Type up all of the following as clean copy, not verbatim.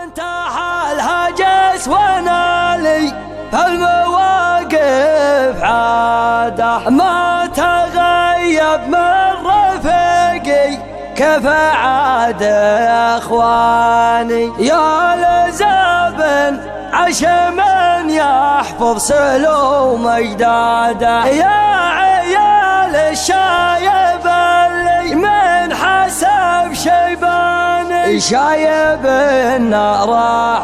وانتهى الهجس ونالي فالمواقف عاده ما تغيب من رفيقي كيف عاد اخواني يا لزاب عش من يحفظ سلوم اجداده يا عيال الشايب اللي من حسب شيباني شايب النار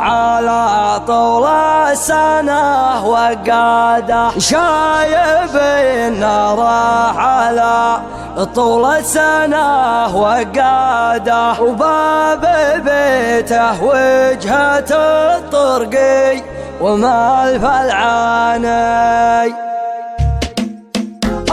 على طول السنة وقاده شايب النار على طول السنة وقاده وباب بيته وجهة الطرقي وما الفلعاني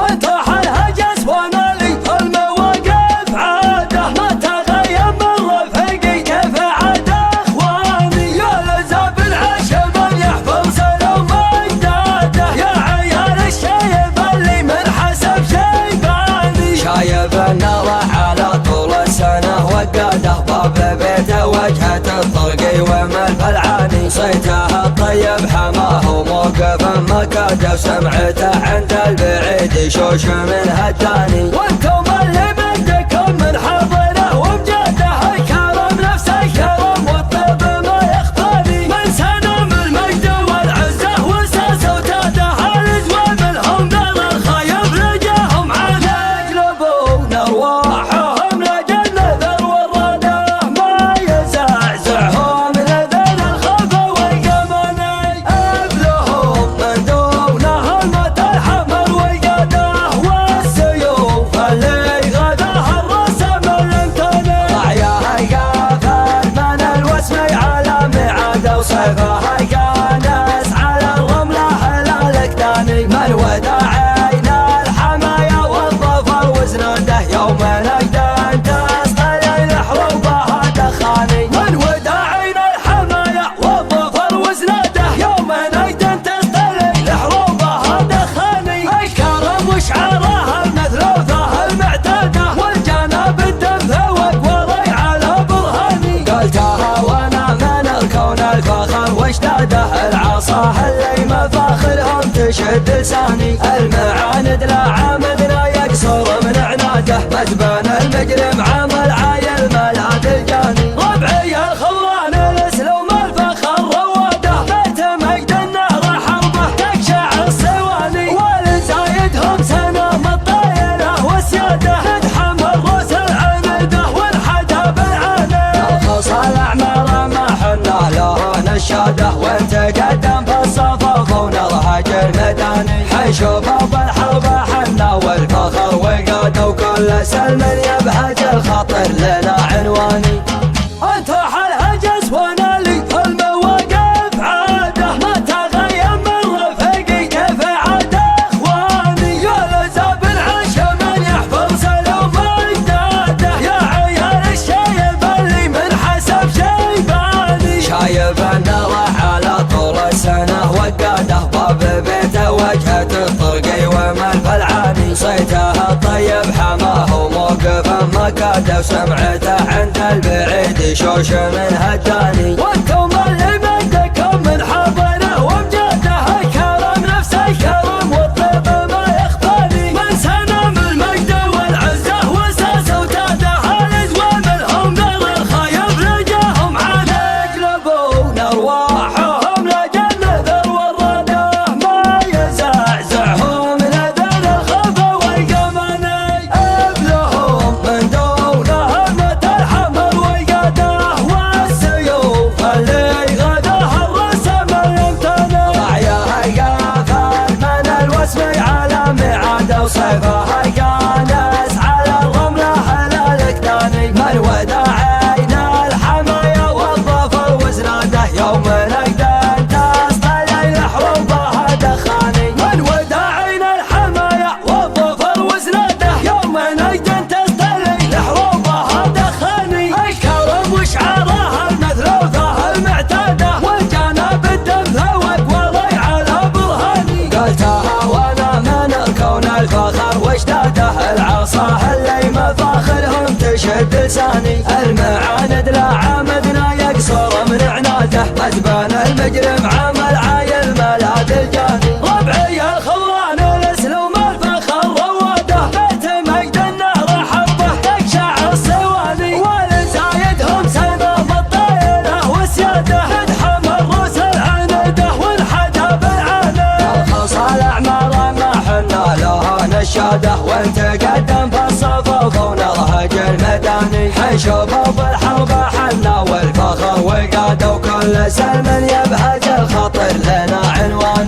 انطح الهجس ونالي المواقف عاده ما تغيب من رفيقي كيف عاد اخواني يا لزاب العش من يحفظ سلوم اجداده يا عيال الشايب اللي من حسب شيباني شايب النار على طول السنه وقاده باب بيته وجهة الطرقي وما الفلعاني صيته الطيب حماه وموقف مكاده وسمعته عند البعيد شوش من هداني وانتم اللي بدكم من حضره وبجاده الكرم نفس الكرم والطيب ما يخفاني من سنم المجد والعزه وساس وتاده الجوى منهم نار الخيب لجاهم على يقلبون ارواحهم لجل ذر والردى ما يزعزعهم لذن الخفا والقمني ابلهم من دونه الموت الحمر والقاده والسيوف اللي غداها الرسم الامتني ضعياها يقافل من الوسمي على ميعاده وصيفها يانس على الرمله الاكداني من وداعين الحمايا والظفر وزناده يوم نجدان تسطل الحروبها دخاني من وداعين الحمايا والظفر وزناده يوم نجدان تسطل الحروبها دخاني الكرم وشعارها المثلوثه المعتاده والجناب الدمثوق وضي على برهاني قلتها وانا من الكون الفخر واشتاده العصا اللي مفاخرهم تشد لساني المعاند لا عامدنا يقصر من عناده متبان المجرم عمل عايل ملاذ الجاني ربعي الخضران الاسلوم الفخر رواده بيت مجد النار حربه تقشع الصواني ولزايدهم سنام الطايره والسياده تدحم الروس العنيده والحدا بالعاني الخص الاعمار ما حنا له نشاده وانت قدم في الصفوف ونرهج الميداني حنشوف بالحرب حنا والفخر وقاده وكل سلم يبهج الخطر لنا عنواني انطح الهجس ونالي المواقف عاده ما تغيب من رفيقي كيف عاد اخواني يا لزاب العش من يحفظ سلوم اجداده يا عيال الشايب اللي من حسب شيباني شايب النار على طول السنه وقاده باب بيته وجهة الطرقي وما الفلعاني صيته الطيب حماه وموقف مكاده وسمعته عند البعيد شوش من هداني وانتم اللي بدكم من حضره وبجاده الكرم نفس الكرم والطيب ما يخفاني من سنم المجد والعزه وساس وتاده الجوى منهم نار الخيب لجاهم على يقلبون ارواحهم لجل ذر والردى ما يزعزعهم لذن الخفا والقمني ابلهم من دونه الموت الحمر والقاده والسيوف اللي غداها الرسم الامتني ضعياها يقافل من الوسمي على ميعاده وصيفها يانس على الرمله الاكداني من وداعين الحمايا والظفر وزناده يوم نجدان تسطل الحروبها دخاني من وداعين الحمايا والظفر وزناده يوم نجدان تسطل الحروبها دخاني الكرم وشعارها المثلوثه المعتاده والجناب الدمثوق وضي على برهاني قلتها وانا من الكون الفخر واشتاده العصا اللي مفاخرهم تشد لساني المعاند لا عامدنا يقصر من عناده قياده ونتقدم في الصفوف ونرهج الميداني حنشوف بالحرب حنا والفخر والقاده وكل سلم يبهج الخطر لنا عنوان